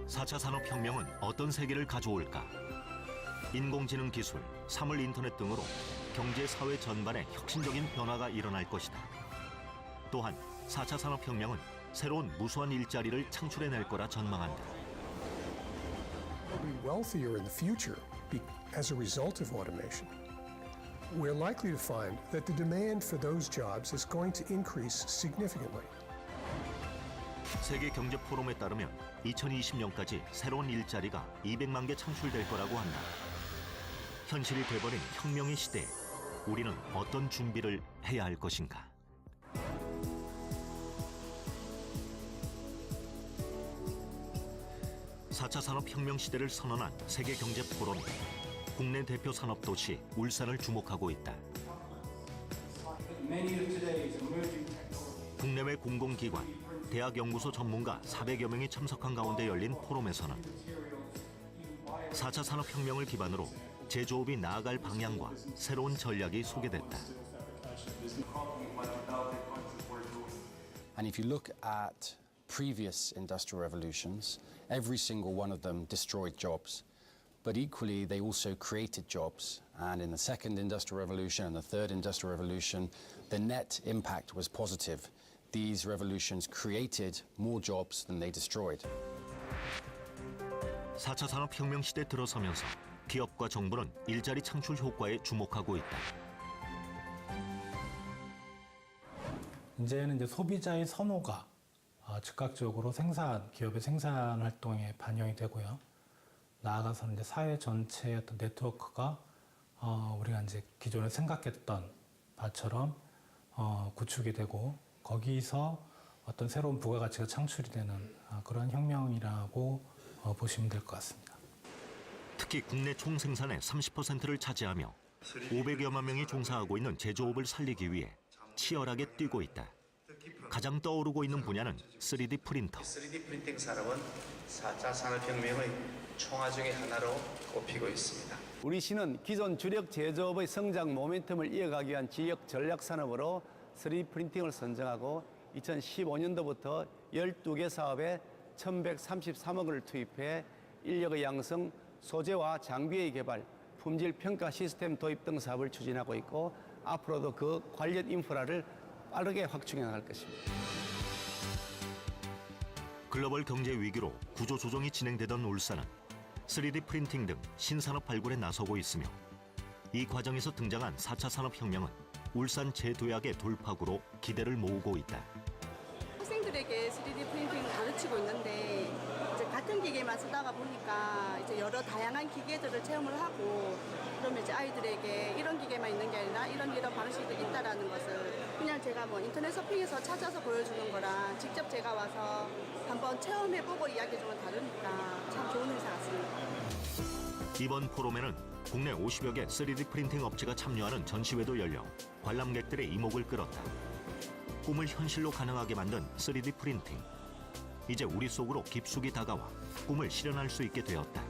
4차 산업혁명은 어떤 세계를 가져올까? 인공지능 기술, 사물 인터넷 등으로 경제, 사회 전반에 혁신적인 변화가 일어날 것이다. 또한 4차 산업혁명은 새로운 무수한 일자리를 창출해낼 거라 전망한다. We'll be wealthier in the future as a result of automation. We're likely to find that the demand for those jobs is going to increase significantly. 세계 경제 포럼에 따르면 2020년까지 새로운 일자리가 200만 개 창출될 거라고 한다. 현실이 돼버린 혁명의 시대에 우리는 어떤 준비를 해야 할 것인가? (4차) 산업혁명 시대를 선언한 세계 경제 포럼이 국내 대표 산업도시 울산을 주목하고 있다. 국내외 공공기관, 대학 연구소 전문가 400여 명이 참석한 가운데 열린 포럼에서는 4차 산업혁명을 기반으로 제조업이 나아갈 방향과 새로운 전략이 소개됐다. And if you look at previous industrial revolutions, every single one of them destroyed jobs. But equally, they also created jobs. And in the second industrial revolution and the third industrial revolution, the net impact was positive. These revolutions created more jobs than they destroyed. 4차 산업혁명 시대 들어서면서 기업과 정부는 일자리 창출 효과에 주목하고 있다. 이제는 소비자의 선호가 즉각적으로 기업의 생산 활동에 반영이 되고요. 나아가서는 사회 전체의 어떤 네트워크가 우리가 기존에 생각했던 바처럼 구축이 되고 거기서 어떤 새로운 부가가치가 창출이 되는 그런 혁명이라고 보시면 될 것 같습니다. 특히 국내 총생산의 30%를 차지하며 500여만 명이 종사하고 있는 제조업을 살리기 위해 치열하게 뛰고 있다. 가장 떠오르고 있는 분야는 3D 프린터. 3D 프린팅 산업은 4차 산업혁명의 총화 중의 하나로 꼽히고 있습니다. 우리 시는 기존 주력 제조업의 성장 모멘텀을 이어가기 위한 지역 전략 산업으로 3D 프린팅을 선정하고 2015년도부터 12개 사업에 1,133억 원을 투입해 인력의 양성, 소재와 장비의 개발, 품질 평가 시스템 도입 등 사업을 추진하고 있고 앞으로도 그 관련 인프라를 빠르게 확충해 나갈 것입니다. 글로벌 경제 위기로 구조 조정이 진행되던 울산은 3D 프린팅 등 신산업 발굴에 나서고 있으며 이 과정에서 등장한 4차 산업혁명은 울산 제도약의 돌파구로 기대를 모으고 있다. 학생들에게 3D 프린팅을 가르치고 있는데 같은 기계만 쓰다가 보니까 여러 다양한 기계들을 체험을 하고 그러면 아이들에게 이런 기계만 있는 게 아니라 이런 방식도 있다라는 것을 그냥 제가 인터넷 서핑에서 찾아서 보여주는 거랑 직접 제가 와서 한번 체험해보고 이야기해주면 다르니까 참 좋은 회사 같습니다. 이번 포럼에는 국내 50여 개 3D 프린팅 업체가 참여하는 전시회도 열려 관람객들의 이목을 끌었다. 꿈을 현실로 가능하게 만든 3D 프린팅. 이제 우리 속으로 깊숙이 다가와 꿈을 실현할 수 있게 되었다.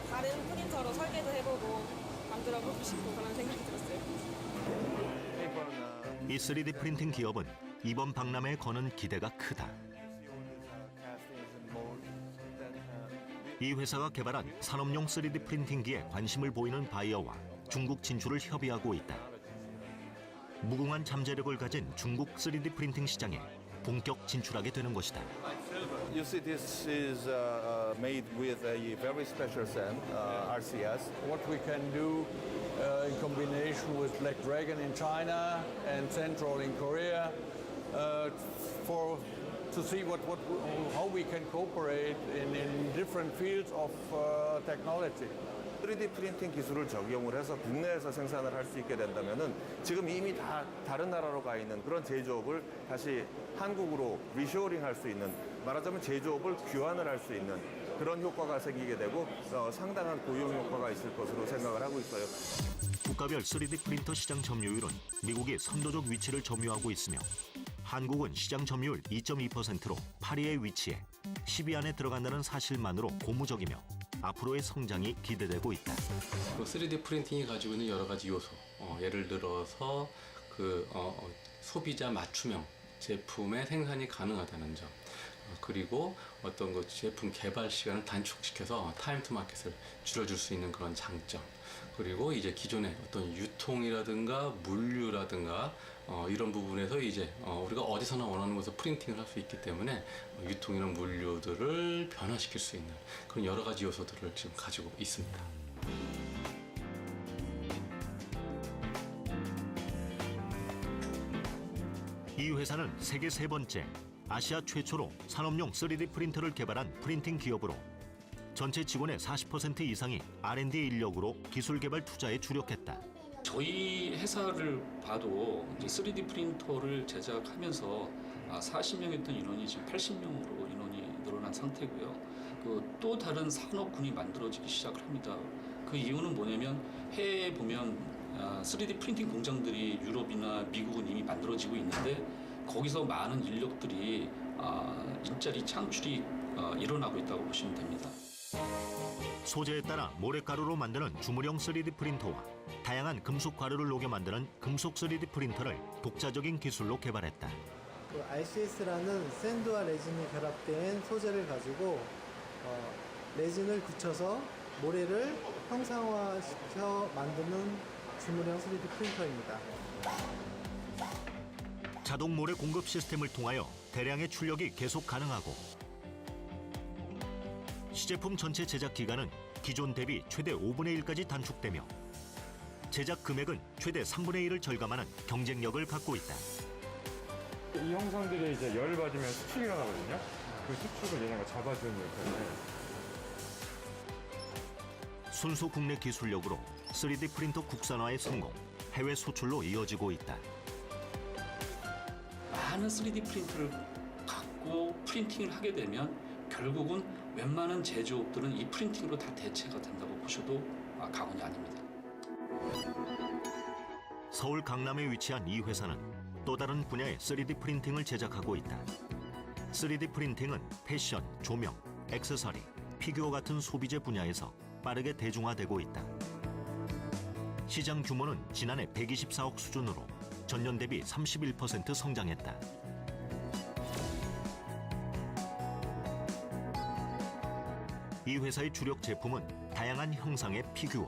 다른 프린터로 설계도 해보고 만들어보고 싶고 그런 생각이 들었어요. 이 3D 프린팅 기업은 이번 박람회에 거는 기대가 크다. 이 회사가 개발한 산업용 3D 프린팅기에 관심을 보이는 바이어와 중국 진출을 협의하고 있다. 무궁한 잠재력을 가진 중국 3D 프린팅 시장에 본격 진출하게 되는 것이다. You see, this is made with a very special sand, RCS. What we can do in combination with Black Dragon in China and Central in Korea to see how we can cooperate in different fields of technology. 3D 프린팅 기술을 적용을 해서 국내에서 생산을 할 수 있게 된다면은 지금 이미 다 다른 나라로 가 있는 그런 제조업을 다시 한국으로 리쇼어링 할 수 있는, 말하자면 제조업을 귀환을 할 수 있는 그런 효과가 생기게 되고 상당한 고용 효과가 있을 것으로 생각을 하고 있어요. 국가별 3D 프린터 시장 점유율은 미국이 선도적 위치를 점유하고 있으며 한국은 시장 점유율 2.2%로 8위에 위치해 10위 안에 들어간다는 사실만으로 고무적이며 앞으로의 성장이 기대되고 있다. 3D 프린팅이 가지고 있는 여러 가지 요소, 예를 들어서 소비자 맞춤형 제품의 생산이 가능하다는 점, 그리고 어떤 그 제품 개발 시간을 단축시켜서 타임 투 마켓을 줄여줄 수 있는 그런 장점. 그리고 이제 기존의 어떤 유통이라든가 물류라든가 이런 부분에서 이제 우리가 어디서나 원하는 곳에서 프린팅을 할 수 있기 때문에 유통이나 물류들을 변화시킬 수 있는 그런 여러 가지 요소들을 지금 가지고 있습니다. 이 회사는 세계 세 번째, 아시아 최초로 산업용 3D 프린터를 개발한 프린팅 기업으로 전체 직원의 40% 이상이 R&D 인력으로 기술 개발 투자에 주력했다. 저희 회사를 봐도 이제 3D 프린터를 제작하면서 40명이었던 인원이 지금 80명으로 인원이 늘어난 상태고요. 또 다른 산업군이 만들어지기 시작을 합니다. 그 이유는 뭐냐면 해외에 보면 3D 프린팅 공장들이 유럽이나 미국은 이미 만들어지고 있는데 거기서 많은 인력들이 일자리 창출이 일어나고 있다고 보시면 됩니다. 소재에 따라 모래가루로 만드는 주물형 3D 프린터와 다양한 금속 가루를 녹여 만드는 금속 3D 프린터를 독자적인 기술로 개발했다. RCS라는 샌드와 레진이 결합된 소재를 가지고 레진을 굳혀서 모래를 형상화시켜 만드는 주물형 3D 프린터입니다. 자동 모래 공급 시스템을 통하여 대량의 출력이 계속 가능하고 시제품 전체 제작 기간은 기존 대비 최대 5분의 1까지 단축되며 제작 금액은 최대 3분의 1을 절감하는 경쟁력을 갖고 있다. 이 형상들이 이제 열을 받으면 수축이 일어나거든요. 그 수축을 얘네가 잡아주는 역할을. 순수 국내 기술력으로 3D 프린터 국산화의 성공, 해외 수출로 이어지고 있다. 많은 3D 프린터를 갖고 프린팅을 하게 되면 결국은 웬만한 제조업들은 이 프린팅으로 다 대체가 된다고 보셔도 과언이 아닙니다. 서울 강남에 위치한 이 회사는 또 다른 분야의 3D 프린팅을 제작하고 있다. 3D 프린팅은 패션, 조명, 액세서리, 피규어 같은 소비재 분야에서 빠르게 대중화되고 있다. 시장 규모는 지난해 124억 수준으로 전년 대비 31% 성장했다. 이 회사의 주력 제품은 다양한 형상의 피규어.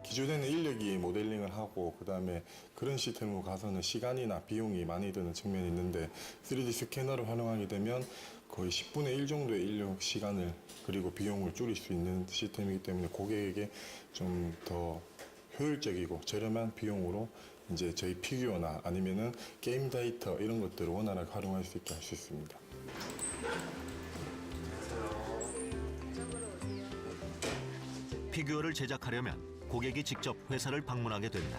기존에는 인력이 모델링을 하고 그다음에 그런 시스템으로 가서는 시간이나 비용이 많이 드는 측면이 있는데 3D 스캐너를 활용하게 되면 거의 10분의 1 정도의 인력 시간을 그리고 비용을 줄일 수 있는 시스템이기 때문에 고객에게 좀 더 효율적이고 저렴한 비용으로 이제 저희 피규어나 아니면은 게임 데이터 이런 것들을 원활하게 활용할 수 있게 할 수 있습니다. 피규어를 제작하려면 고객이 직접 회사를 방문하게 된다.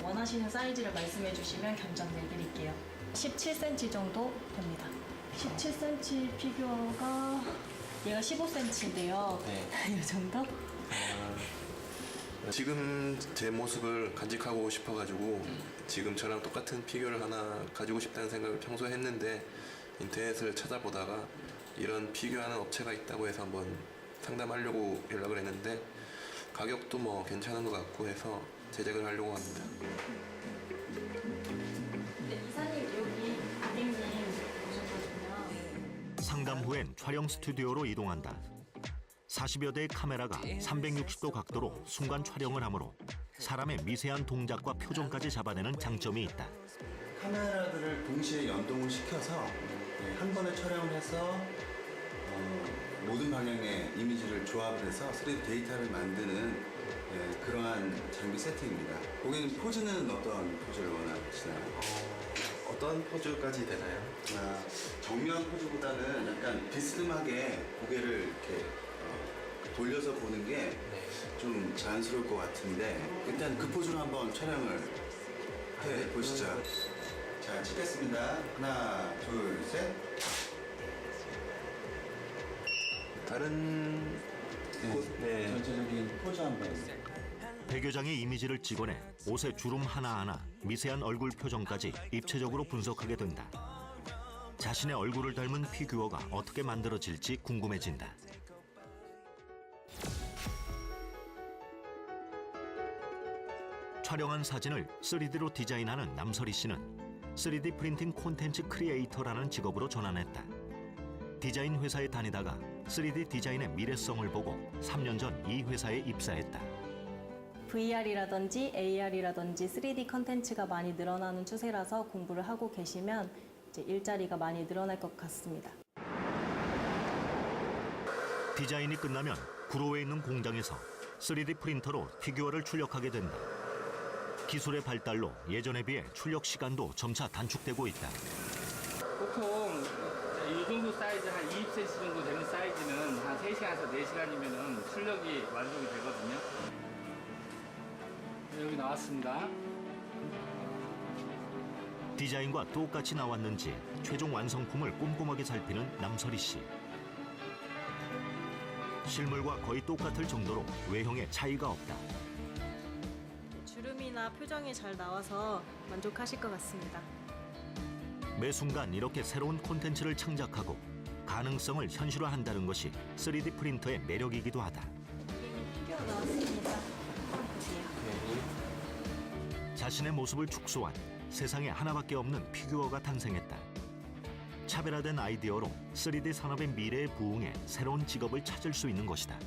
원하시는 사이즈를 말씀해 주시면 견적 내드릴게요. 17cm 정도 됩니다. 17cm 피규어가 얘가 15cm인데요. 네. 이 정도? 지금 제 모습을 간직하고 싶어가지고 지금 저랑 똑같은 피규어를 하나 가지고 싶다는 생각을 평소에 했는데 인터넷을 찾아보다가 이런 피규어하는 업체가 있다고 해서 한번 상담하려고 연락을 했는데 가격도 뭐 괜찮은 것 같고 해서 제작을 하려고 합니다. 네, 이사님 여기 고객님 오셨거든요. 상담 후엔 촬영 스튜디오로 이동한다. 40여 대의 카메라가 360도 각도로 순간 촬영을 하므로 사람의 미세한 동작과 표정까지 잡아내는 장점이 있다. 카메라들을 동시에 연동을 시켜서 한 번에 촬영을 해서 모든 방향의 이미지를 조합을 해서 3D 데이터를 만드는 그러한 장비 세팅입니다. 고객님 포즈는 어떤 포즈를 원하시나요? 어떤 포즈까지 되나요? 정면 포즈보다는 약간 비스듬하게 고개를 이렇게 돌려서 보는 게 좀 자연스러울 것 같은데 일단 그 포즈로 한번 촬영을 해 보시죠. 자, 찍겠습니다. 하나, 둘, 셋. 다른 전체적인 포즈 한번. 배교장의 이미지를 찍어내 옷의 주름 하나하나, 미세한 얼굴 표정까지 입체적으로 분석하게 된다. 자신의 얼굴을 닮은 피규어가 어떻게 만들어질지 궁금해진다. 촬영한 사진을 3D로 디자인하는 남설희 씨는 3D 프린팅 콘텐츠 크리에이터라는 직업으로 전환했다. 디자인 회사에 다니다가 3D 디자인의 미래성을 보고 3년 전 이 회사에 입사했다. VR이라든지 AR이라든지 3D 컨텐츠가 많이 늘어나는 추세라서 공부를 하고 계시면 이제 일자리가 많이 늘어날 것 같습니다. 디자인이 끝나면 구로에 있는 공장에서 3D 프린터로 피규어를 출력하게 된다. 기술의 발달로 예전에 비해 출력 시간도 점차 단축되고 있다. 보통 이 정도 사이즈 한 20cm 정도 되는 사이즈는 한 3시간에서 4시간이면 출력이 완성이 되거든요. 여기 나왔습니다. 디자인과 똑같이 나왔는지 최종 완성품을 꼼꼼하게 살피는 남설희 씨. 실물과 거의 똑같을 정도로 외형에 차이가 없다. 주름이나 표정이 잘 나와서 만족하실 것 같습니다. 매 순간 이렇게 새로운 콘텐츠를 창작하고 가능성을 현실화한다는 것이 3D 프린터의 매력이기도 하다. 피규어 나왔습니다. 한번 보세요. 자신의 모습을 축소한 세상에 하나밖에 없는 피규어가 탄생했다. 차별화된 아이디어로 3D 산업의 미래에 부응해 새로운 직업을 찾을 수 있는 것이다.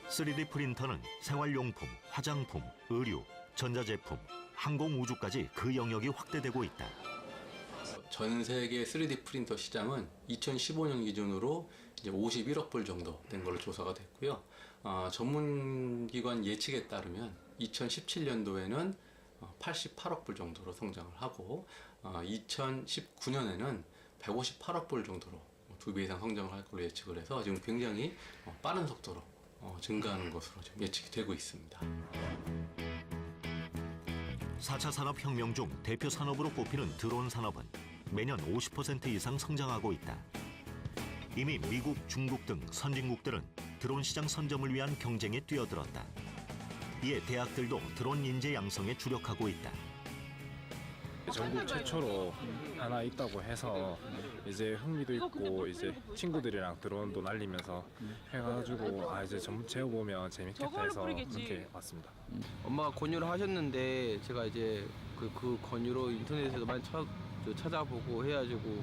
3D 프린터는 생활용품, 화장품, 의류, 전자제품, 항공우주까지 그 영역이 확대되고 있다. 전 세계 3D 프린터 시장은 2015년 기준으로 이제 51억 불 정도 된 걸로 조사가 됐고요. 전문기관 예측에 따르면 2017년도에는 88억 불 정도로 성장을 하고 2019년에는 158억 불 정도로 2배 이상 성장을 할 걸로 예측을 해서 지금 굉장히 빠른 속도로 증가하는 것으로 지금 예측이 되고 있습니다. 4차 산업혁명 중 대표 산업으로 꼽히는 드론 산업은 매년 50% 이상 성장하고 있다. 이미 미국, 중국 등 선진국들은 드론 시장 선점을 위한 경쟁에 뛰어들었다. 이에 대학들도 드론 인재 양성에 주력하고 있다. 전국 최초로 하나 있다고 해서 이제 흥미도 있고 이제 친구들이랑 드론도 날리면서 해가지고 이제 좀 재워보면 재밌겠다 해서 이렇게 왔습니다. 엄마가 권유를 하셨는데 제가 이제 그 권유로 인터넷에서 많이 찾아보고 해가지고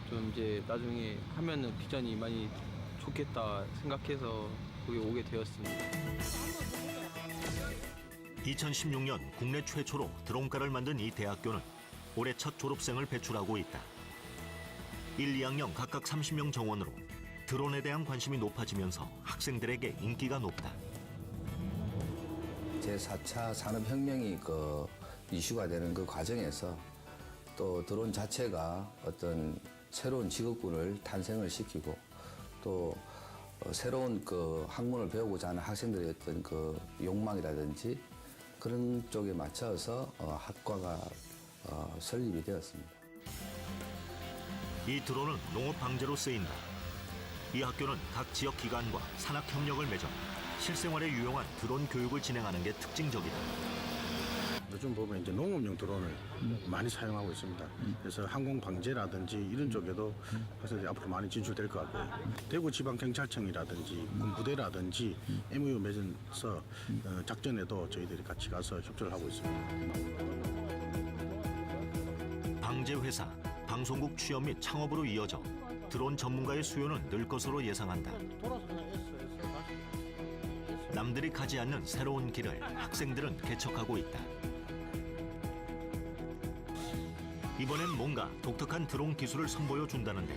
좀 이제 나중에 하면은 비전이 많이 좋겠다 생각해서 거기 오게 되었습니다. 2016년 국내 최초로 드론가를 만든 이 대학교는 올해 첫 졸업생을 배출하고 있다. 1, 2학년 각각 30명 정원으로 드론에 대한 관심이 높아지면서 학생들에게 인기가 높다. 제4차 산업혁명이 이슈가 되는 그 과정에서 또 드론 자체가 어떤 새로운 직업군을 탄생을 시키고 또 새로운 학문을 배우고자 하는 학생들의 어떤 욕망이라든지 그런 쪽에 맞춰서 학과가 설립이 되었습니다. 이 드론은 농업 방제로 쓰인다. 이 학교는 각 지역 기관과 산학 협력을 맺어 실생활에 유용한 드론 교육을 진행하는 게 특징적이다. 요즘 보면 이제 농업용 드론을 많이 사용하고 있습니다. 그래서 항공 방제라든지 이런 쪽에도 사실 앞으로 많이 진출될 것 같고요. 대구지방경찰청이라든지 군부대라든지 MOU 맺어서 작전에도 저희들이 같이 가서 협조를 하고 있습니다. 방제 회사, 방송국 취업 및 창업으로 이어져 드론 전문가의 수요는 늘 것으로 예상한다. 남들이 가지 않는 새로운 길을 학생들은 개척하고 있다. 이번엔 뭔가 독특한 드론 기술을 선보여 준다는데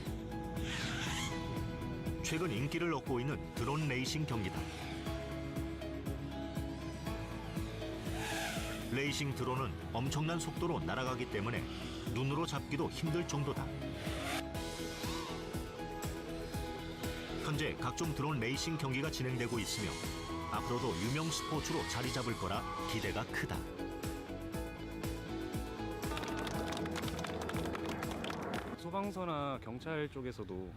최근 인기를 얻고 있는 드론 레이싱 경기다. 레이싱 드론은 엄청난 속도로 날아가기 때문에 눈으로 잡기도 힘들 정도다. 현재 각종 드론 레이싱 경기가 진행되고 있으며 앞으로도 유명 스포츠로 자리 잡을 거라 기대가 크다. 소방서나 경찰 쪽에서도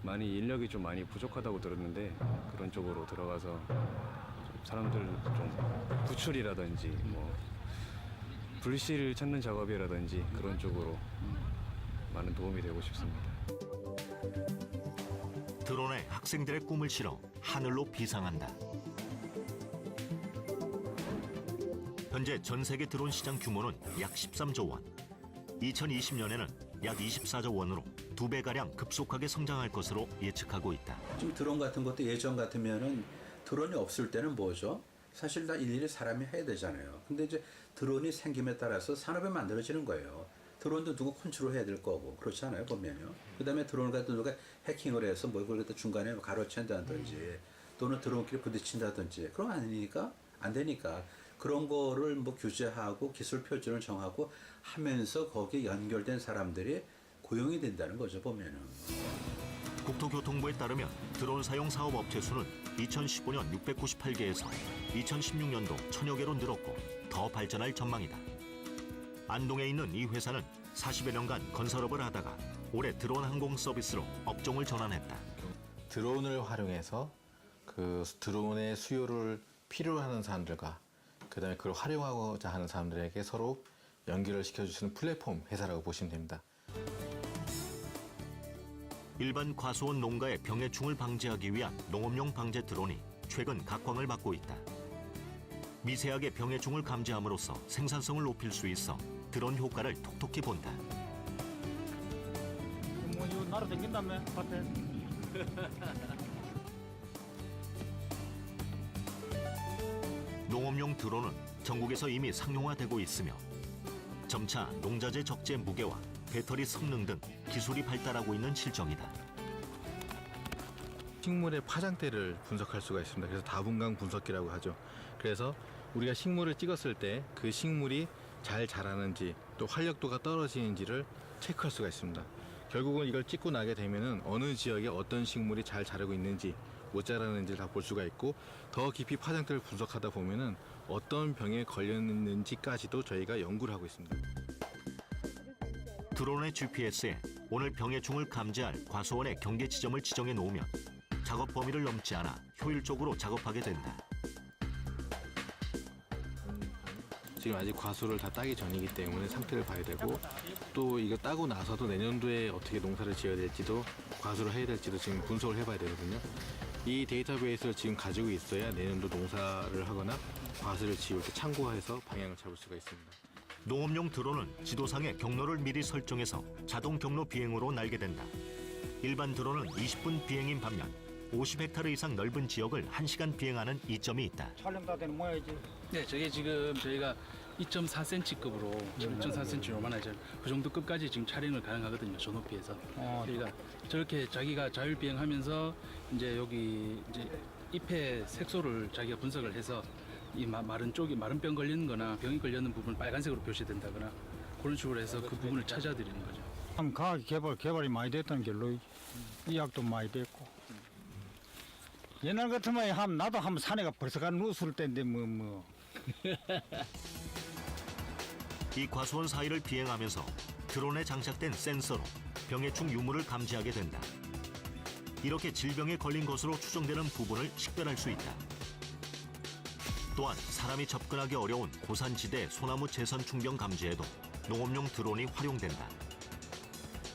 많이 인력이 좀 많이 부족하다고 들었는데 그런 쪽으로 들어가서 사람들 좀 구출이라든지 뭐 불씨를 찾는 작업이라든지 그런 쪽으로 많은 도움이 되고 싶습니다. 드론에 학생들의 꿈을 실어 하늘로 비상한다. 현재 전 세계 드론 시장 규모는 약 13조 원. 2020년에는 약 24조 원으로 2배가량 급속하게 성장할 것으로 예측하고 있다. 지금 드론 같은 것도 예전 같으면은 드론이 없을 때는 뭐죠? 사실 다 일일이 사람이 해야 되잖아요. 근데 이제 드론이 생김에 따라서 산업이 만들어지는 거예요. 드론도 누구 컨트롤해야 될 거고 그렇지 않아요 보면요. 그다음에 드론 같은 누가 해킹을 해서 뭐 그걸 중간에 가로챈다든지 또는 드론끼리 부딪힌다든지 그럼 안 되니까 그런 거를 뭐 규제하고 기술 표준을 정하고 하면서 거기에 연결된 사람들이 고용이 된다는 거죠 보면은. 국토교통부에 따르면 드론 사용 사업 업체 수는 2015년 698개에서 2016년도 1000여 개로 늘었고 더 발전할 전망이다. 안동에 있는 이 회사는 40여 년간 건설업을 하다가 올해 드론 항공 서비스로 업종을 전환했다. 드론을 활용해서 그 드론의 수요를 필요로 하는 사람들과 그다음에 그걸 활용하고자 하는 사람들에게 서로 연결을 시켜주시는 플랫폼 회사라고 보시면 됩니다. 일반 과수원 농가의 병해충을 방지하기 위한 농업용 방제 드론이 최근 각광을 받고 있다. 미세하게 병해충을 감지함으로써 생산성을 높일 수 있어 드론 효과를 톡톡히 본다. 뭐 이거 날아다닌다며 밭에. 농업용 드론은 전국에서 이미 상용화되고 있으며 점차 농자재 적재 무게와 배터리 성능 등 기술이 발달하고 있는 실정이다. 식물의 파장대를 분석할 수가 있습니다. 그래서 다분강 분석기라고 하죠. 그래서 우리가 식물을 찍었을 때 그 식물이 잘 자라는지 또 활력도가 떨어지는지를 체크할 수가 있습니다. 결국은 이걸 찍고 나게 되면은 어느 지역에 어떤 식물이 잘 자라고 있는지 못 자라는지를 다 볼 수가 있고 더 깊이 파장대를 분석하다 보면은 어떤 병에 걸렸는지까지도 저희가 연구를 하고 있습니다. 드론의 GPS에 오늘 병해충을 감지할 과수원의 경계 지점을 지정해 놓으면 작업 범위를 넘지 않아 효율적으로 작업하게 된다. 지금 아직 과수를 다 따기 전이기 때문에 상태를 봐야 되고 또 이거 따고 나서도 내년도에 어떻게 농사를 지어야 될지도 과수를 해야 될지도 지금 분석을 해봐야 되거든요. 이 데이터베이스를 지금 가지고 있어야 내년도 농사를 하거나 과수를 지을 때 참고해서 방향을 잡을 수가 있습니다. 농업용 드론은 지도상의 경로를 미리 설정해서 자동 경로 비행으로 날게 된다. 일반 드론은 20분 비행인 반면 50헥타르 이상 넓은 지역을 1시간 비행하는 이점이 있다. 촬영 다 되는 모양이지. 네, 저게 지금 저희가 2.4cm급으로 2.4cm 요만하죠. 그 정도 급까지 지금 촬영을 가능하거든요. 저 높이에서. 저희가 저렇게 자기가 자율 비행하면서 이제 여기 이제 잎의 색소를 자기가 분석을 해서 이 마른 쪽이 마른 병 걸리는거나 병이 걸리는 부분을 빨간색으로 표시된다거나 그런 식으로 해서 그 부분을 찾아드리는 거죠. 참 과학 개발이 많이 됐다는 결로 의학도 많이 됐고. 옛날 같으면 나도 한번 산에가 벌써 간 누웠을 때인데 뭐. 이 과수원 사이를 비행하면서 드론에 장착된 센서로 병해충 유무를 감지하게 된다. 이렇게 질병에 걸린 것으로 추정되는 부분을 식별할 수 있다. 또한 사람이 접근하기 어려운 고산지대 소나무 재선충병 감지에도 농업용 드론이 활용된다.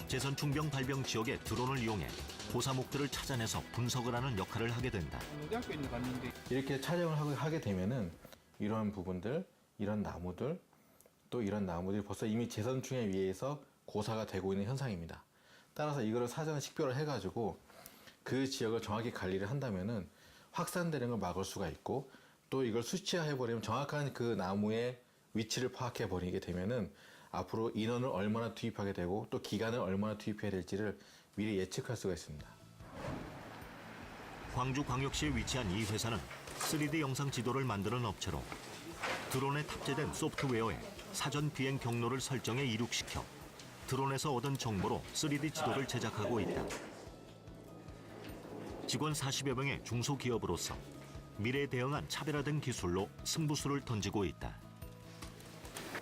재선충병 발병 지역의 드론을 이용해 고사목들을 찾아내서 분석을 하는 역할을 하게 된다. 이렇게 촬영을 하게 되면은 이러한 부분들, 이런 나무들, 또 이런 나무들이 벌써 이미 재선충에 의해서 고사가 되고 있는 현상입니다. 따라서 이거를 사전 식별을 해가지고 그 지역을 정확히 관리를 한다면은 확산되는 걸 막을 수가 있고 또 이걸 수치화해버리면 정확한 그 나무의 위치를 파악해버리게 되면은 앞으로 인원을 얼마나 투입하게 되고 또 기간을 얼마나 투입해야 될지를 미리 예측할 수가 있습니다. 광주광역시에 위치한 이 회사는 3D 영상 지도를 만드는 업체로 드론에 탑재된 소프트웨어에 사전 비행 경로를 설정해 이륙시켜 드론에서 얻은 정보로 3D 지도를 제작하고 있다. 직원 40여 명의 중소기업으로서 미래에 대응한 차별화된 기술로 승부수를 던지고 있다.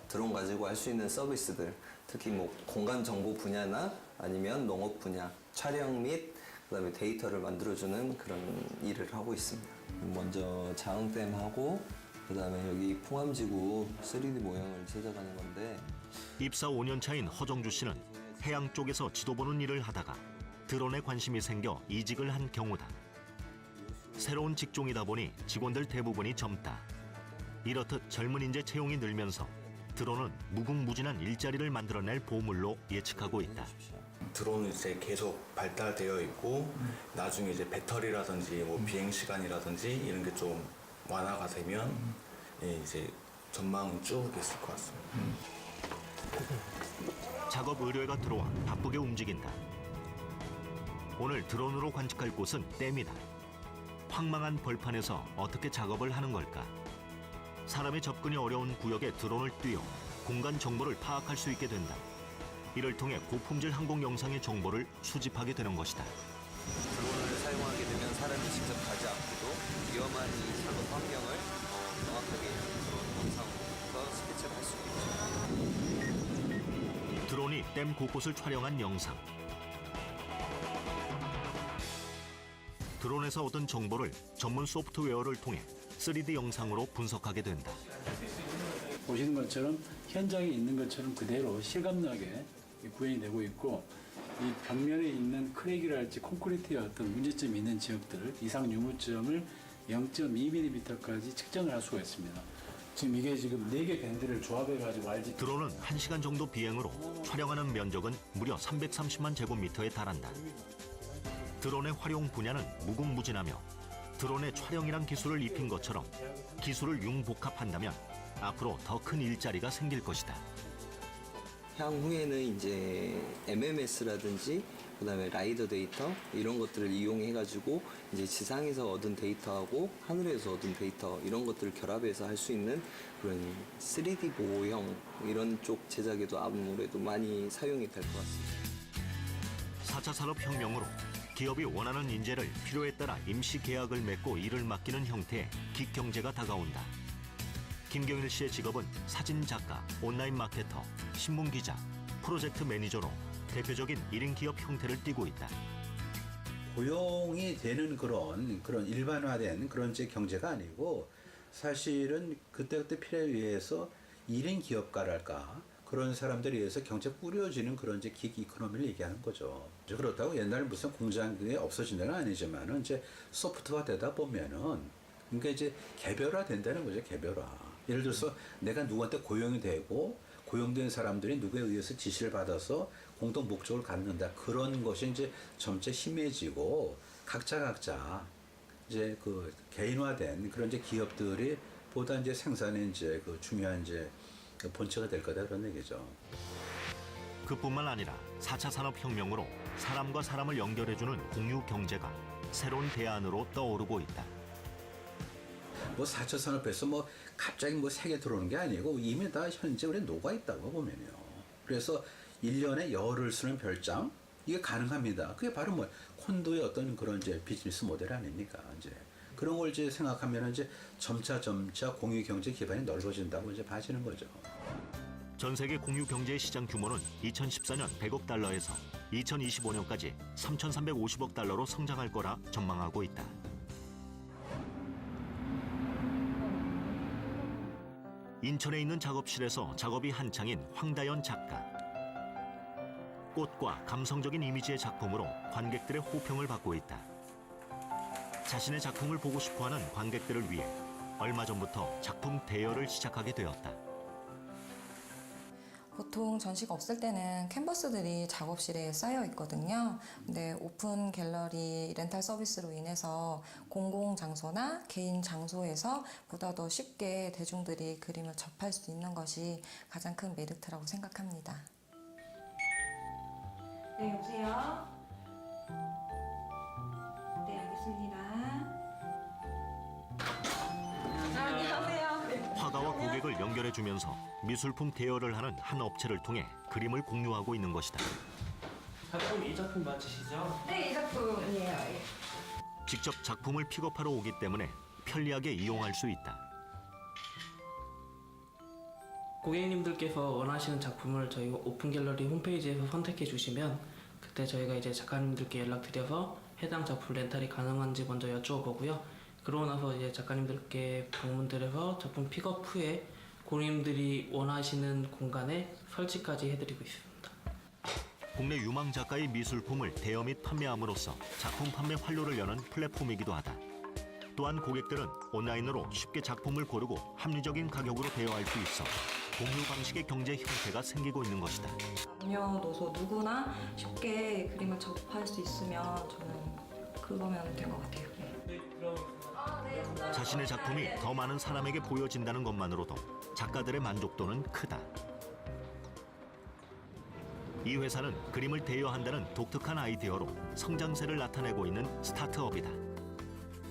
드론 가지고 할 수 있는 서비스들, 특히 뭐 공간 정보 분야나 아니면 농업 분야, 촬영 및 그다음에 데이터를 만들어주는 그런 일을 하고 있습니다. 먼저 자흥댐하고 그다음에 여기 풍암지구 3D 모형을 제작하는 건데 입사 5년 차인 허정주 씨는 해양 쪽에서 지도 보는 일을 하다가 드론에 관심이 생겨 이직을 한 경우다. 새로운 직종이다 보니 직원들 대부분이 젊다. 이렇듯 젊은 인재 채용이 늘면서 드론은 무궁무진한 일자리를 만들어낼 보물로 예측하고 있다. 드론은 이제 계속 발달되어 있고 나중에 이제 배터리라든지 뭐 비행 시간이라든지 이런 게 좀 완화가 되면 이제 전망은 쭉 있을 것 같습니다. 작업 의뢰가 들어와 바쁘게 움직인다. 오늘 드론으로 관측할 곳은 댐이다. 황망한 벌판에서 어떻게 작업을 하는 걸까? 사람의 접근이 어려운 구역에 드론을 띄워 공간 정보를 파악할 수 있게 된다. 이를 통해 고품질 항공 영상의 정보를 수집하게 되는 것이다. 드론을 사용하게 되면 사람이 직접 가지 않고도 위험한 이 작업 환경을 정확하게 드론 영상으로부터 스케치를 할 수 있죠. 드론이 댐 곳곳을 촬영한 영상. 드론에서 얻은 정보를 전문 소프트웨어를 통해 3D 영상으로 분석하게 된다. 보시는 것처럼 현장에 있는 것처럼 그대로 실감나게 구현이 되고 있고, 이 벽면에 있는 크랙이랄지 콘크리트의 어떤 문제점이 있는 지역들 이상 유무점을 0.2mm까지 측정을 할 수가 있습니다. 지금 이게 지금 4개 밴드를 조합해가지고 RGB. 드론은 1시간 정도 비행으로 촬영하는 면적은 무려 330만 제곱미터에 달한다. 드론의 활용 분야는 무궁무진하며 드론의 촬영이란 기술을 입힌 것처럼 기술을 융복합한다면 앞으로 더 큰 일자리가 생길 것이다. 향후에는 이제 MMS라든지 그다음에 라이더 데이터 이런 것들을 이용해가지고 이제 지상에서 얻은 데이터하고 하늘에서 얻은 데이터 이런 것들을 결합해서 할 수 있는 그런 3D 모형 이런 쪽 제작에도 아무래도 많이 사용이 될 것 같습니다. 4차 산업혁명으로 기업이 원하는 인재를 필요에 따라 임시 계약을 맺고 일을 맡기는 형태의 기경제가 다가온다. 김경일 씨의 직업은 사진 작가, 온라인 마케터, 신문 기자, 프로젝트 매니저로 대표적인 1인 기업 형태를 띠고 있다. 고용이 되는 그런 일반화된 그런 경제가 아니고 사실은 그때그때 필요에 의해서 1인 기업가랄까 그런 사람들에 의해서 경제 꾸려지는 그런 기기 이코노미를 얘기하는 거죠. 그렇다고 옛날 무슨 공장이 없어진 데는 아니지만은 이제 소프트화 되다 보면은 그러니까 이제 개별화 된다는 거죠. 개별화. 예를 들어서 내가 누구한테 고용이 되고 고용된 사람들이 누구에 의해서 지시를 받아서 공동 목적을 갖는다. 그런 것이 이제 점차 심해지고 각자 이제 그 개인화된 그런 기업들이 보다 이제 생산의 이제 그 중요한 이제 본체가 될 거다 그런 얘기죠. 그뿐만 아니라 4차 산업혁명으로 사람과 사람을 연결해주는 공유 경제가 새로운 대안으로 떠오르고 있다. 뭐 4차 산업에서 뭐 갑자기 뭐 세계 들어오는 게 아니고 이미 다 현재 우리 녹아 있다고 보면요. 그래서 1년에 열을 쓰는 별장 이게 가능합니다. 그게 바로 뭐 콘도의 어떤 그런 이제 비즈니스 모델 아닙니까? 이제 그런 걸 이제 생각하면 이제 점차 공유 경제 기반이 넓어진다고 이제 봐지는 거죠. 전 세계 공유 경제의 시장 규모는 2014년 100억 달러에서 2025년까지 3,350억 달러로 성장할 거라 전망하고 있다. 인천에 있는 작업실에서 작업이 한창인 황다연 작가. 꽃과 감성적인 이미지의 작품으로 관객들의 호평을 받고 있다. 자신의 작품을 보고 싶어하는 관객들을 위해 얼마 전부터 작품 대여를 시작하게 되었다. 보통 전시가 없을 때는 캔버스들이 작업실에 쌓여 있거든요. 근데 오픈 갤러리 렌탈 서비스로 인해서 공공 장소나 개인 장소에서 보다 더 쉽게 대중들이 그림을 접할 수 있는 것이 가장 큰 메리트라고 생각합니다. 네, 여보세요? 네, 알겠습니다. 안녕하세요. 화가와 고객을 연결해주면서 미술품 대여를 하는 한 업체를 통해 그림을 공유하고 있는 것이다. 작품 이 작품 맞으시죠? 네, 이 작품이에요. 직접 작품을 픽업하러 오기 때문에 편리하게 이용할 수 있다. 고객님들께서 원하시는 작품을 저희 오픈 갤러리 홈페이지에서 선택해 주시면 그때 저희가 이제 작가님들께 연락드려서 해당 작품 렌탈이 가능한지 먼저 여쭤보고요. 그러고 나서 이제 작가님들께 방문드려서 작품 픽업 후에 고객님들이 원하시는 공간에 설치까지 해드리고 있습니다. 국내 유망 작가의 미술품을 대여 및 판매함으로써 작품 판매 활로를 여는 플랫폼이기도 하다. 또한 고객들은 온라인으로 쉽게 작품을 고르고 합리적인 가격으로 대여할 수 있어 공유 방식의 경제 형태가 생기고 있는 것이다. 남녀노소 누구나 쉽게 그림을 접할 수 있으면 저는 그거면 될 것 같아요. 자신의 작품이 더 많은 사람에게 보여진다는 것만으로도 작가들의 만족도는 크다. 이 회사는 그림을 대여한다는 독특한 아이디어로 성장세를 나타내고 있는 스타트업이다.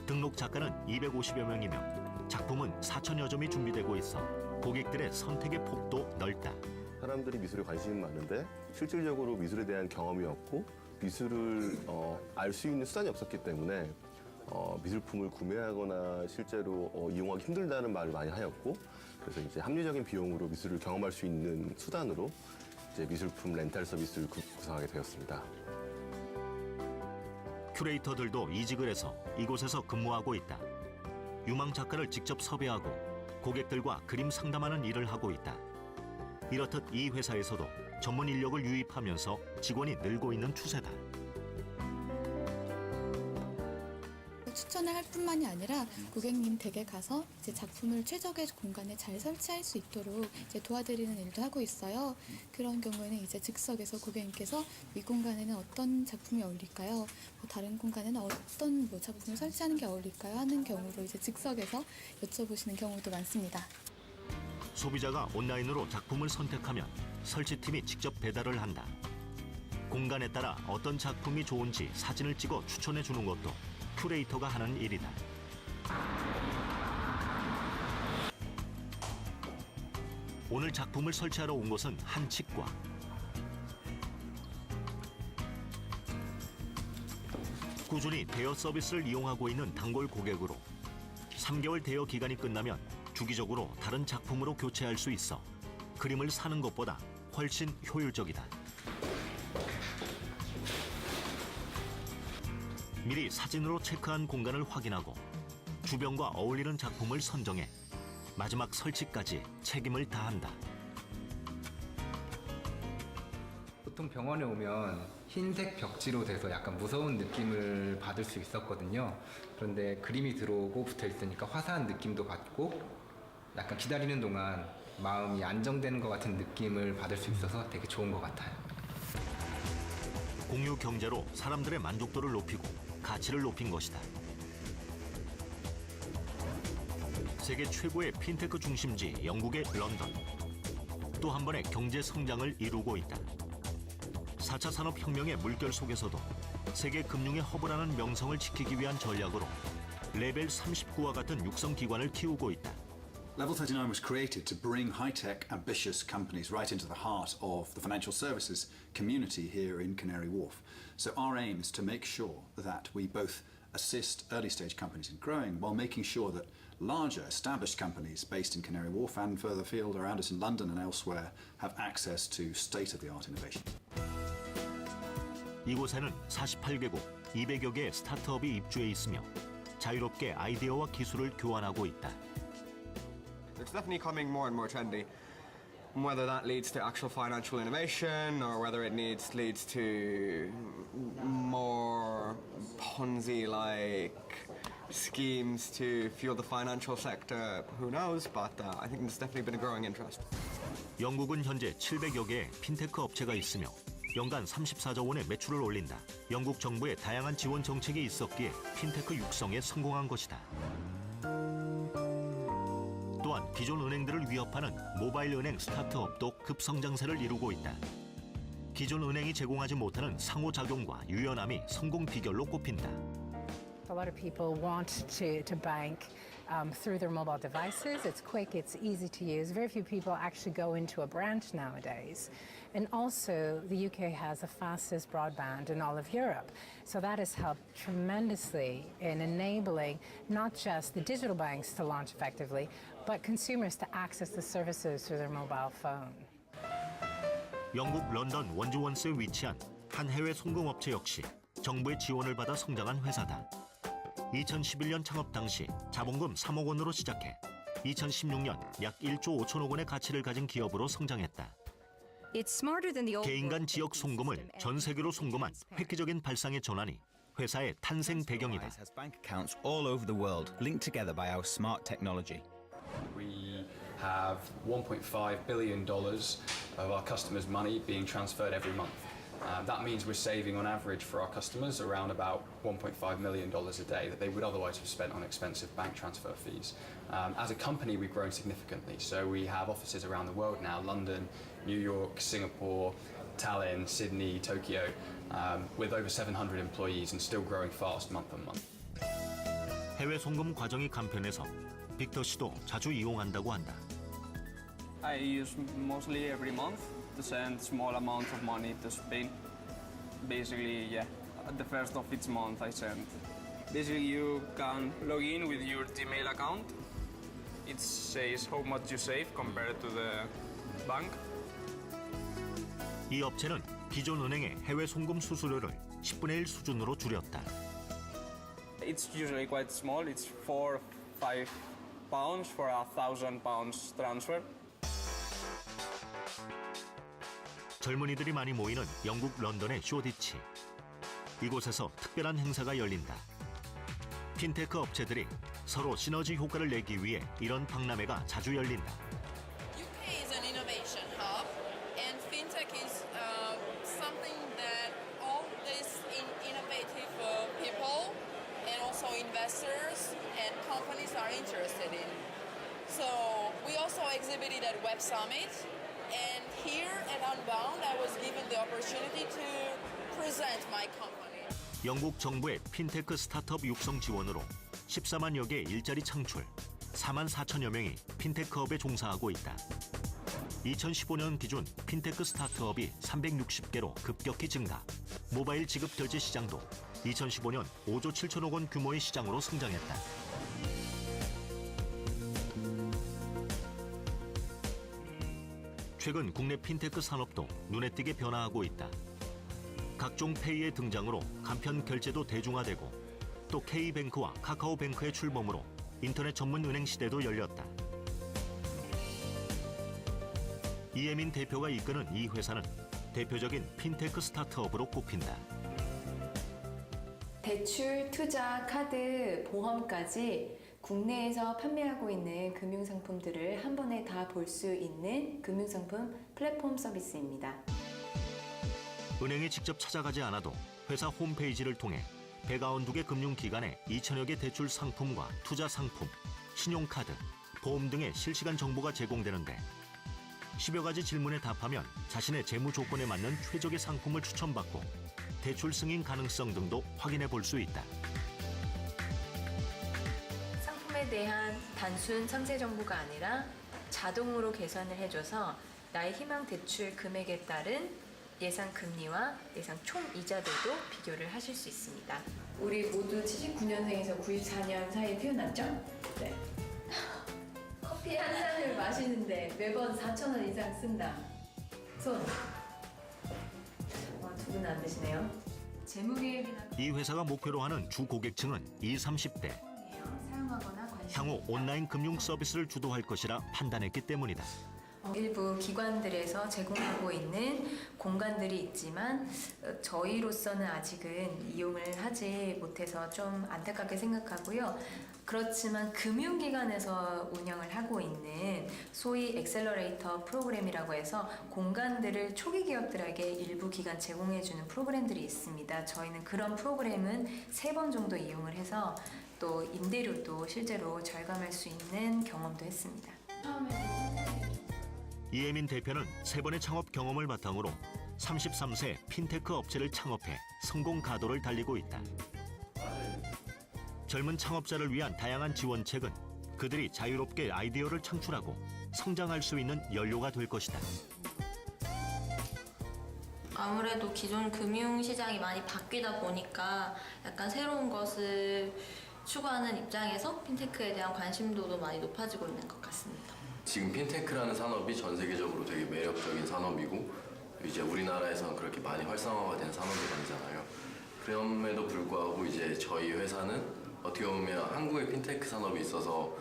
등록 작가는 250여 명이며 작품은 4천여 점이 준비되고 있어 고객들의 선택의 폭도 넓다. 사람들이 미술에 관심이 많은데 실질적으로 미술에 대한 경험이 없고 미술을 알 수 있는 수단이 없었기 때문에 미술품을 구매하거나 실제로 이용하기 힘들다는 말을 많이 하였고, 그래서 이제 합리적인 비용으로 미술을 경험할 수 있는 수단으로 이제 미술품 렌탈 서비스를 구성하게 되었습니다. 큐레이터들도 이직을 해서 이곳에서 근무하고 있다. 유망 작가를 직접 섭외하고 고객들과 그림 상담하는 일을 하고 있다. 이렇듯 이 회사에서도 전문 인력을 유입하면서 직원이 늘고 있는 추세다. 추천을 할 뿐만이 아니라 고객님 댁에 가서 이제 작품을 최적의 공간에 잘 설치할 수 있도록 이제 도와드리는 일도 하고 있어요. 그런 경우에는 이제 즉석에서 고객님께서 이 공간에는 어떤 작품이 어울릴까요? 뭐 다른 공간에는 어떤 작품을 설치하는 게 어울릴까요? 하는 경우로 이제 즉석에서 여쭤보시는 경우도 많습니다. 소비자가 온라인으로 작품을 선택하면 설치팀이 직접 배달을 한다. 공간에 따라 어떤 작품이 좋은지 사진을 찍어 추천해 주는 것도 큐레이터가 하는 일이다. 오늘 작품을 설치하러 온 곳은 한 치과. 꾸준히 대여 서비스를 이용하고 있는 단골 고객으로 3개월 대여 기간이 끝나면 주기적으로 다른 작품으로 교체할 수 있어 그림을 사는 것보다 훨씬 효율적이다. 미리 사진으로 체크한 공간을 확인하고 주변과 어울리는 작품을 선정해 마지막 설치까지 책임을 다한다. 보통 병원에 오면 흰색 벽지로 돼서 약간 무서운 느낌을 받을 수 있었거든요. 그런데 그림이 들어오고 붙어 있으니까 화사한 느낌도 받고 약간 기다리는 동안 마음이 안정되는 것 같은 느낌을 받을 수 있어서 되게 좋은 것 같아요. 공유 경제로 사람들의 만족도를 높이고 가치를 높인 것이다. 세계 최고의 핀테크 중심지 영국의 런던. 또 한 번의 경제 성장을 이루고 있다. 4차 산업혁명의 물결 속에서도 세계 금융의 허브라는 명성을 지키기 위한 전략으로 레벨 39와 같은 육성기관을 키우고 있다. Level 39 was created to bring high-tech, ambitious companies right into the heart of the financial services community here in Canary Wharf. So our aim is to make sure that we both assist early-stage companies in growing while making sure that larger, established companies based in Canary Wharf and further afield around us in London and elsewhere have access to state-of-the-art innovation. 이곳에는 48개국 200여 개의 스타트업이 입주해 있으며 자유롭게 아이디어와 기술을 교환하고 있다. It's definitely becoming more and more trendy. Whether that leads to actual financial innovation or whether it leads to more Ponzi-like schemes to fuel the financial sector, who knows? But I think there's definitely been a growing interest. 영국은 현재 700여 개의 핀테크 업체가 있으며 연간 34조 원의 매출을 올린다. 영국 정부의 다양한 지원 정책이 있었기에 핀테크 육성에 성공한 것이다. 또한 기존 은행들을 위협하는 모바일 은행 스타트업도 급성장세를 이루고 있다. 기존 은행이 제공하지 못하는 상호작용과 유연함이 성공 비결로 꼽힌다. A lot of people want to bank through their mobile devices. It's quick, it's easy to use. Very few people actually go into a branch nowadays. And also, the UK has the fastest broadband in all of Europe. So that has helped tremendously in enabling not just the digital banks to launch effectively, but consumers to access the services through their mobile phone. 영국 런던 원주원스에 위치한 한 해외 송금업체 역시 정부의 지원을 받아 성장한 회사다. 2011년 창업 당시 자본금 3억 원으로 시작해 2016년 약 1조 5천억 원의 가치를 가진 기업으로 성장했다. 개인 간 지역 송금을 전 세계로 송금한 획기적인 발상의 전환이 회사의 탄생 배경이다. has bank accounts all over the world, linked together by our smart technology. We have $1.5 billion of our customers' money being transferred every month. That means we're saving on average for our customers around about $1.5 million a day that they would otherwise have spent on expensive bank transfer fees. As a company, we've grown significantly. So we have offices around the world now, London, New York, Singapore, Tallinn, Sydney, Tokyo, with over 700 employees and still growing fast month on month. 해외 송금 과정이 간편해서 빅터 씨도 자주 이용한다고 한다. I use mostly every month to send small amounts of money to Spain. Basically, yeah, at the first of each month I send. Basically, you can log in with your Gmail account. It says how much you save compared to the bank. 이 업체는 기존 은행의 해외 송금 수수료를 10분의 1 수준으로 줄였다. It's usually quite small. It's 4-5 pounds for a £1,000 transfer. 젊은이들이 많이 모이는 영국 런던의 쇼디치. 이곳에서 특별한 행사가 열린다. 핀테크 업체들이 서로 시너지 효과를 내기 위해 이런 박람회가 자주 열린다. UK is an innovation hub, and fintech is something that all these innovative people and also investors and companies are interested in. So we also exhibited at Web Summit, and here at Unbound I was given the opportunity to present my company. 영국 정부의 핀테크 스타트업 육성 지원으로 14만여 개의 일자리 창출, 4만 4천여 명이 핀테크업에 종사하고 있다. 2015년 기준 핀테크 스타트업이 360개로 급격히 증가, 모바일 지급 결제 시장도 2015년 5조 7천억 원 규모의 시장으로 성장했다. 최근 국내 핀테크 산업도 눈에 띄게 변화하고 있다. 각종 페이의 등장으로 간편 결제도 대중화되고 또 K뱅크와 카카오뱅크의 출범으로 인터넷 전문 은행 시대도 열렸다. 이혜민 대표가 이끄는 이 회사는 대표적인 핀테크 스타트업으로 꼽힌다. 대출, 투자, 카드, 보험까지 국내에서 판매하고 있는 금융상품들을 한 번에 다 볼 수 있는 금융상품 플랫폼 서비스입니다. 은행에 직접 찾아가지 않아도 회사 홈페이지를 통해 192개 금융기관의 2천여 개 대출 상품과 투자 상품, 신용카드, 보험 등의 실시간 정보가 제공되는데 10여 가지 질문에 답하면 자신의 재무 조건에 맞는 최적의 상품을 추천받고 대출 승인 가능성 등도 확인해 볼 수 있다. 상품에 대한 단순 상세 정보가 아니라 자동으로 계산을 해줘서 나의 희망 대출 금액에 따른 예상 금리와 예상 총 이자들도 비교를 하실 수 있습니다. 우리 모두 79년생에서 94년 사이에 태어났죠? 네. 커피 한 잔을 마시는데 매번 4,000원 이상 쓴다. 손. 두 분은 안 되시네요. 재무계획이나 이 회사가 목표로 하는 주 고객층은 20, 30대. 사용하거나 관심 향후 온라인 금융 서비스를 주도할 것이라 판단했기 때문이다. 일부 기관들에서 제공하고 있는 공간들이 있지만 저희로서는 아직은 이용을 하지 못해서 좀 안타깝게 생각하고요. 그렇지만 금융기관에서 운영을 하고 있는 소위 엑셀러레이터 프로그램이라고 해서 공간들을 초기 기업들에게 일부 기간 제공해주는 프로그램들이 있습니다. 저희는 그런 프로그램은 3번 정도 이용을 해서 또 임대료도 실제로 절감할 수 있는 경험도 했습니다. 이혜민 대표는 3번의 창업 경험을 바탕으로 33세 핀테크 업체를 창업해 성공 가도를 달리고 있다. 젊은 창업자를 위한 다양한 지원책은 그들이 자유롭게 아이디어를 창출하고 성장할 수 있는 연료가 될 것이다. 아무래도 기존 금융시장이 많이 바뀌다 보니까 약간 새로운 것을 추구하는 입장에서 핀테크에 대한 관심도도 많이 높아지고 있는 것 같습니다. 지금 핀테크라는 산업이 전 세계적으로 되게 매력적인 산업이고 이제 우리나라에서는 그렇게 많이 활성화가 된 산업이 아니잖아요. 그럼에도 불구하고 이제 저희 회사는 어떻게 보면 한국의 핀테크 산업이 있어서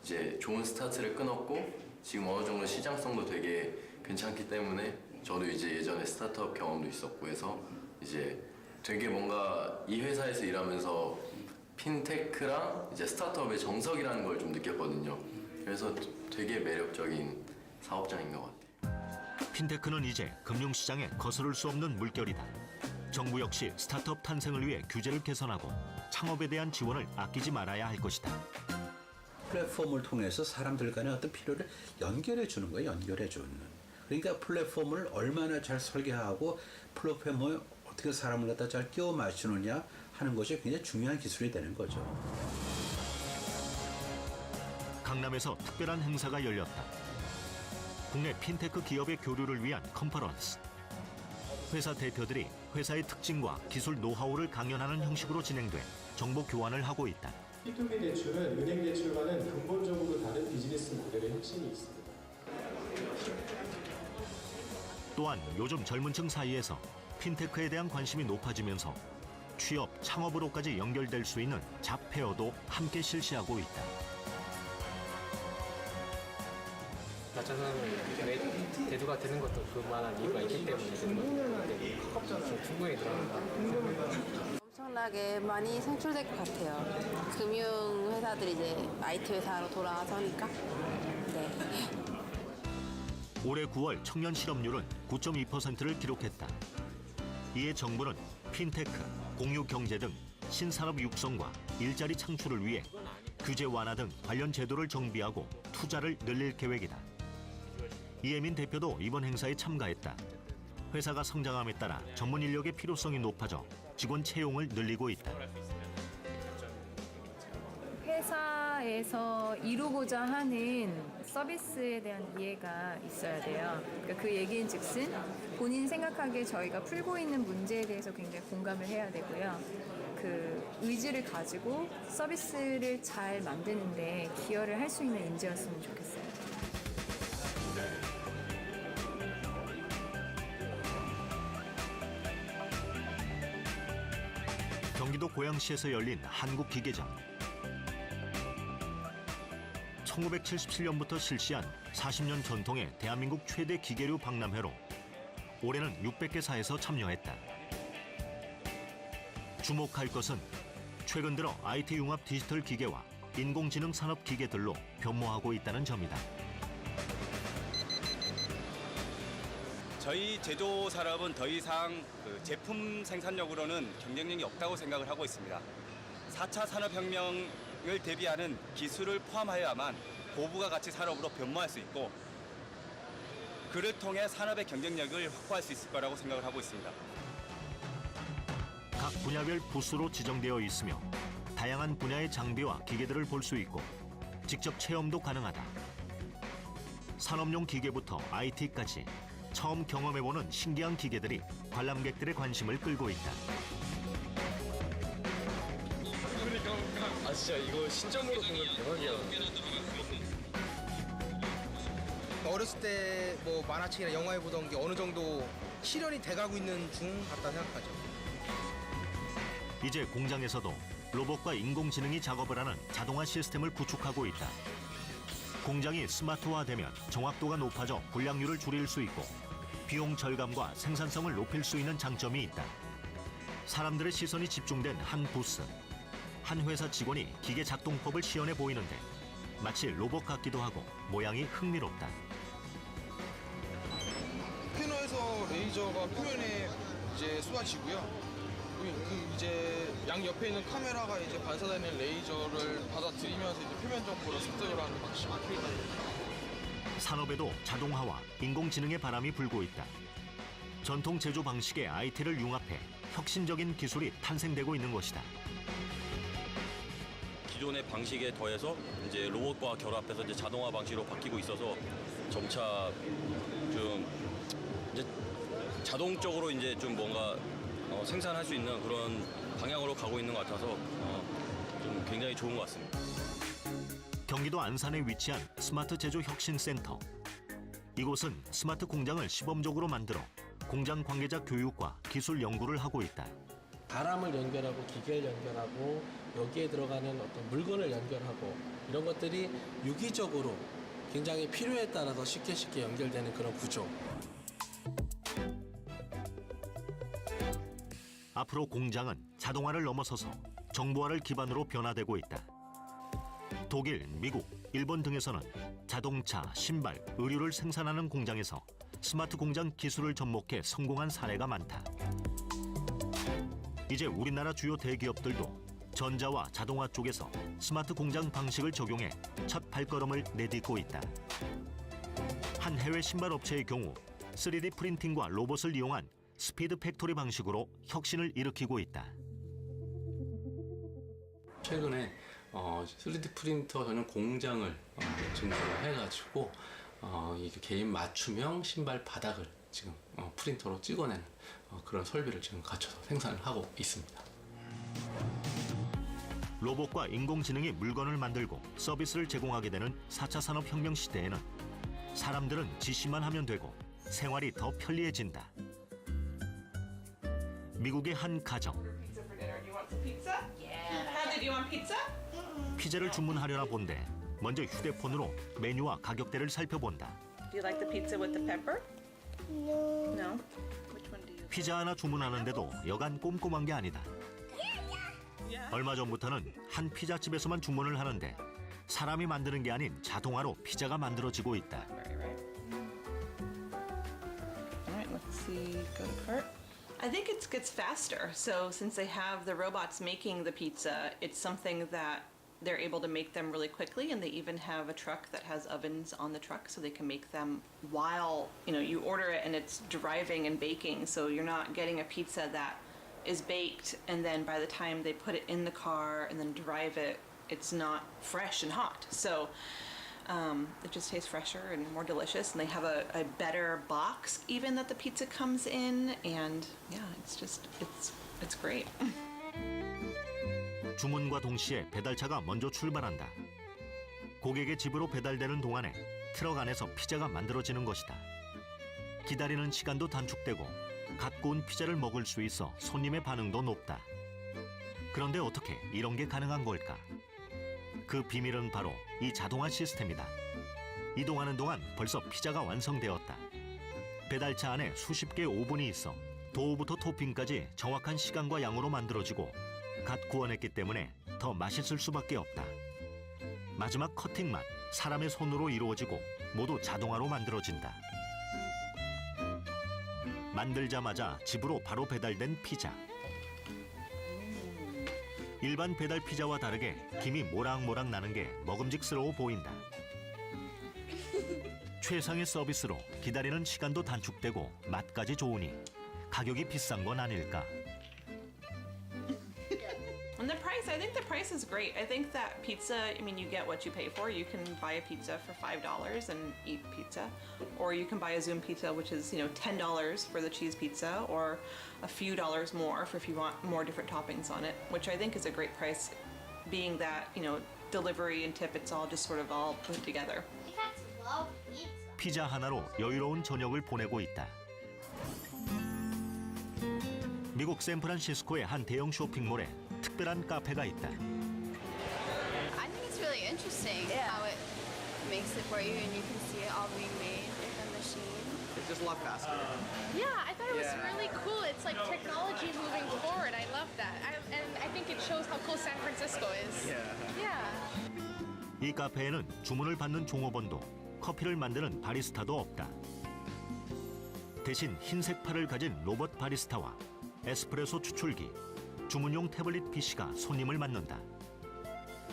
이제 좋은 스타트를 끊었고 지금 어느 정도 시장성도 되게 괜찮기 때문에 저도 이제 예전에 스타트업 경험도 있었고 해서 이제 되게 뭔가 이 회사에서 일하면서 핀테크랑 이제 스타트업의 정석이라는 걸 좀 느꼈거든요. 그래서 되게 매력적인 사업장인 것 같아요. 핀테크는 이제 금융시장에 거스를 수 없는 물결이다. 정부 역시 스타트업 탄생을 위해 규제를 개선하고 창업에 대한 지원을 아끼지 말아야 할 것이다. 플랫폼을 통해서 사람들 간의 어떤 필요를 연결해 주는 거예요. 연결해 주는. 그러니까 플랫폼을 얼마나 잘 설계하고 플랫폼을 어떻게 사람을 갖다 잘 끼워 맞추느냐 하는 것이 굉장히 중요한 기술이 되는 거죠. 강남에서 특별한 행사가 열렸다. 국내 핀테크 기업의 교류를 위한 컨퍼런스. 회사 대표들이 회사의 특징과 기술 노하우를 강연하는 형식으로 진행돼 정보 교환을 하고 있다. P2P 대출은 은행 대출과는 근본적으로 다른 비즈니스 모델의 혁신이 있습니다. 또한 요즘 젊은 층 사이에서 핀테크에 대한 관심이 높아지면서 취업, 창업으로까지 연결될 수 있는 잡페어도 함께 실시하고 있다. 자산을 대두가 되는 것도 그만한 이유가 있기 때문에 충분히 들어간다. 엄청나게 많이 상출될 것 같아요. 금융 회사들이 이제 IT 회사로 돌아서니까. 네. 올해 9월 청년 실업률은 9.2%를 기록했다. 이에 정부는 핀테크, 공유 경제 등 신산업 육성과 일자리 창출을 위해 규제 완화 등 관련 제도를 정비하고 투자를 늘릴 계획이다. 이혜민 대표도 이번 행사에 참가했다. 회사가 성장함에 따라 전문 인력의 필요성이 높아져 직원 채용을 늘리고 있다. 회사에서 이루고자 하는 서비스에 대한 이해가 있어야 돼요. 그러니까 그 얘기인 즉슨 본인 생각하기에 저희가 풀고 있는 문제에 대해서 굉장히 공감을 해야 되고요. 그 의지를 가지고 서비스를 잘 만드는데 기여를 할 수 있는 인재였으면 좋겠어요. 경기도 고양시에서 열린 한국기계전. 1977년부터 실시한 40년 전통의 대한민국 최대 기계류 박람회로 올해는 600개사에서 참여했다. 주목할 것은 최근 들어 IT 융합 디지털 기계와 인공지능 산업 기계들로 변모하고 있다는 점이다. 저희 제조 산업은 더 이상 제품 생산력으로는 경쟁력이 없다고 생각을 하고 있습니다. 4차 산업혁명을 대비하는 기술을 포함하여야만 고부가 가치 산업으로 변모할 수 있고 그를 통해 산업의 경쟁력을 확보할 수 있을 거라고 생각을 하고 있습니다. 각 분야별 부스로 지정되어 있으며 다양한 분야의 장비와 기계들을 볼 수 있고 직접 체험도 가능하다. 산업용 기계부터 IT까지 처음 경험해보는 신기한 기계들이 관람객들의 관심을 끌고 있다. 아 진짜 이거 신점으로 보면 대박이야. 어렸을 때 뭐 만화책이나 영화에 보던 게 어느 정도 실현이 돼가고 있는 중 같다 생각하죠. 이제 공장에서도 로봇과 인공지능이 작업을 하는 자동화 시스템을 구축하고 있다. 공장이 스마트화되면 정확도가 높아져 불량률을 줄일 수 있고 비용 절감과 생산성을 높일 수 있는 장점이 있다. 사람들의 시선이 집중된 한 부스. 한 회사 직원이 기계 작동법을 시연해 보이는데 마치 로봇 같기도 하고 모양이 흥미롭다. 패널에서 레이저가 표면에 이제 쏟아지고요. 그 이제 양 옆에 있는 카메라가 이제 반사되는 레이저를 받아들이면서 이제 표면 정보를 습득을 하는 방식. 산업에도 자동화와 인공지능의 바람이 불고 있다. 전통 제조 방식의 IT를 융합해 혁신적인 기술이 탄생되고 있는 것이다. 기존의 방식에 더해서 이제 로봇과 결합해서 이제 자동화 방식으로 바뀌고 있어서 점차 좀 이제 자동적으로 이제 좀 뭔가 생산할 수 있는 그런 방향으로 가고 있는 것 같아서 좀 굉장히 좋은 것 같습니다. 경기도 안산에 위치한 스마트 제조 혁신센터. 이곳은 스마트 공장을 시범적으로 만들어 공장 관계자 교육과 기술 연구를 하고 있다. 바람을 연결하고 기계를 연결하고 여기에 들어가는 어떤 물건을 연결하고 이런 것들이 유기적으로 굉장히 필요에 따라서 쉽게 연결되는 그런 구조. 앞으로 공장은 자동화를 넘어서서 정보화를 기반으로 변화되고 있다. 독일, 미국, 일본 등에서는 자동차, 신발, 의류를 생산하는 공장에서 스마트 공장 기술을 접목해 성공한 사례가 많다. 이제 우리나라 주요 대기업들도 전자와 자동화 쪽에서 스마트 공장 방식을 적용해 첫 발걸음을 내딛고 있다. 한 해외 신발 업체의 경우 3D 프린팅과 로봇을 이용한 스피드 팩토리 방식으로 혁신을 일으키고 있다. 최근에 3D 프린터 전용 공장을 증설해가지고 이게 개인 맞춤형 신발 바닥을 지금 프린터로 찍어내는 그런 설비를 지금 갖춰서 생산을 하고 있습니다. 로봇과 인공지능이 물건을 만들고 서비스를 제공하게 되는 4차 산업혁명 시대에는 사람들은 지시만 하면 되고 생활이 더 편리해진다. 미국의 한 가정. 피자를 주문하려나 본데 먼저 휴대폰으로 메뉴와 가격대를 살펴본다. Do you like the pizza with the pepper? No. Which one do you? 피자 하나 주문하는데도 여간 꼼꼼한 게 아니다. 얼마 전부터는 한 피자집에서만 주문을 하는데 사람이 만드는 게 아닌 자동화로 피자가 만들어지고 있다. Alright, let's see. Go to cart. I think it gets faster. So since they have the robots making the pizza, it's something that they're able to make them really quickly, and they even have a truck that has ovens on the truck so they can make them while, you order it and it's driving and baking, so you're not getting a pizza that is baked and then by the time they put it in the car and then drive it, it's not fresh and hot. So it just tastes fresher and more delicious, and they have a better box even that the pizza comes in, and yeah, it's great. 주문과 동시에 배달차가 먼저 출발한다. 고객의 집으로 배달되는 동안에 트럭 안에서 피자가 만들어지는 것이다. 기다리는 시간도 단축되고 갓 구운 피자를 먹을 수 있어 손님의 반응도 높다. 그런데 어떻게 이런 게 가능한 걸까? 그 비밀은 바로 이 자동화 시스템이다. 이동하는 동안 벌써 피자가 완성되었다. 배달차 안에 수십 개의 오븐이 있어 도우부터 토핑까지 정확한 시간과 양으로 만들어지고 갓 구워냈기 때문에 더 맛있을 수밖에 없다. 마지막 커팅만 사람의 손으로 이루어지고 모두 자동화로 만들어진다. 만들자마자 집으로 바로 배달된 피자. 일반 배달 피자와 다르게 김이 모락모락 나는 게 먹음직스러워 보인다. 최상의 서비스로 기다리는 시간도 단축되고 맛까지 좋으니 가격이 비싼 건 아닐까. And the price, I think the price is great. I think that pizza, you get what you pay for. You can buy a pizza for $5 and eat pizza. Or you can buy a Zoom pizza, which is, $10 for the cheese pizza, or a few dollars more if you want more different toppings on it, which I think is a great price, being that, delivery and tip, it's all just sort of all put together. 피자 하나로 여유로운 저녁을 보내고 있다. 미국 샌프란시스코의 한 대형 쇼핑몰에 특별한 카페가 있다. I think it's really interesting how it makes it for you and you can see it all being made in the machine. It's just a lot faster. Yeah, I thought it was really cool. It's like technology moving forward. I love that. And I think it shows how cool San Francisco is. Yeah. 이 카페에는 주문을 받는 종업원도 커피를 만드는 바리스타도 없다. 대신 흰색 팔을 가진 로봇 바리스타와 에스프레소 추출기, 주문용 태블릿 PC가 손님을 맞는다.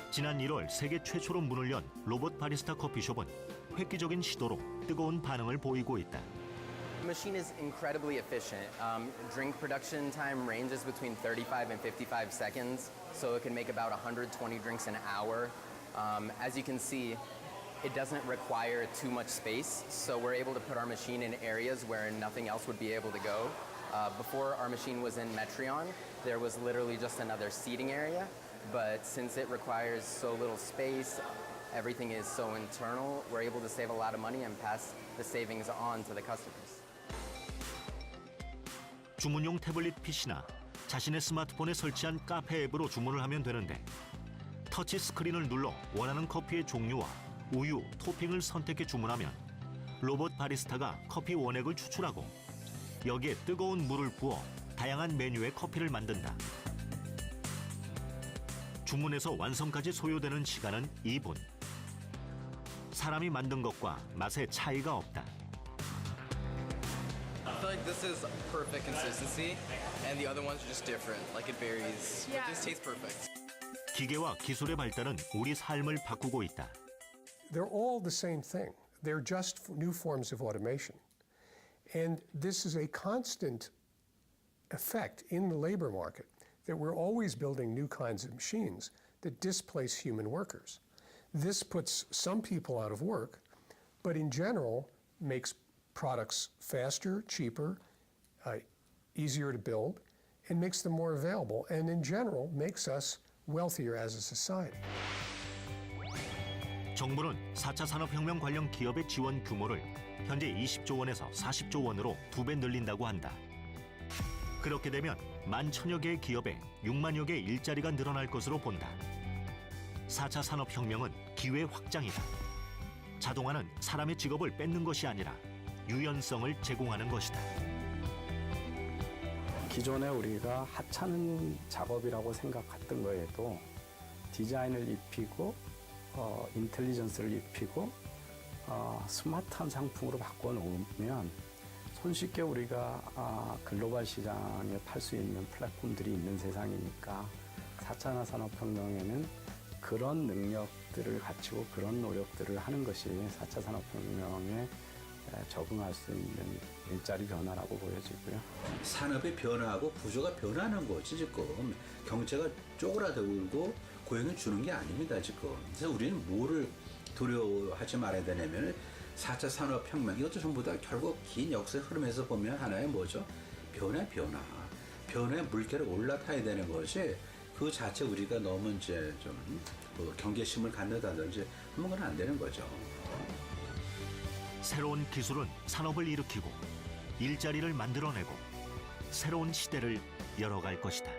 지난 1월 세계 최초로 문을 연 로봇 바리스타 커피숍은 획기적인 시도로 뜨거운 반응을 보이고 있다. The machine is incredibly efficient. Drink production time ranges between 35 and 55 seconds, so it can make about 120 drinks an hour. As you can see, it doesn't require too much space, so we're able to put our machine in areas where nothing else would be able to go. Before our machine was in Metreon, there was literally just another seating area, but since it requires so little space, everything is so internal, we're able to save a lot of money and pass the savings on to the customers. 주문용 태블릿 PC나 자신의 스마트폰에 설치한 카페 앱으로 주문을 하면 되는데 터치 스크린을 눌러 원하는 커피의 종류와 우유, 토핑을 선택해 주문하면 로봇 바리스타가 커피 원액을 추출하고 여기에 뜨거운 물을 부어 다양한 메뉴의 커피를 만든다. 주문에서 완성까지 소요되는 시간은 2분. 사람이 만든 것과 맛의 차이가 없다. I feel like this is perfect consistency, and the other ones are just different. Like it varies. But this tastes perfect. 기계와 기술의 발달은 우리 삶을 바꾸고 있다. They're all the same thing. They're just new forms of automation. And this is a constant effect in the labor market that we're always building new kinds of machines that displace human workers. This puts some people out of work, but in general makes products faster, cheaper, easier to build, and makes them more available, and in general makes us wealthier as a society. 정부는 4차 산업혁명 관련 기업의 지원 규모를 현재 20조 원에서 40조 원으로 2배 늘린다고 한다. 그렇게 되면 11,000여 개의 기업에 6만여 개의 일자리가 늘어날 것으로 본다. 4차 산업혁명은 기회 확장이다. 자동화는 사람의 직업을 뺏는 것이 아니라 유연성을 제공하는 것이다. 기존에 우리가 하찮은 작업이라고 생각했던 거에도 디자인을 입히고 인텔리전스를 입히고 스마트한 상품으로 바꿔놓으면 손쉽게 우리가 글로벌 시장에 팔 수 있는 플랫폼들이 있는 세상이니까 4차 산업혁명에는 그런 능력들을 갖추고 그런 노력들을 하는 것이 4차 산업혁명에 적응할 수 있는 일자리 변화라고 보여지고요. 산업의 변화하고 구조가 변하는 거지 지금. 경제가 쪼그라들고 고용을 주는 게 아닙니다 지금. 그래서 우리는 뭐를 두려워하지 말아야 되냐면 4차 산업혁명 이것도 전부 다 결국 긴 역사의 흐름에서 보면 하나의 뭐죠? 변화의 물결에 올라타야 되는 것이 그 자체 우리가 너무 이제 좀 경계심을 갖는다든지 그런 건 안 되는 거죠. 새로운 기술은 산업을 일으키고 일자리를 만들어내고 새로운 시대를 열어갈 것이다.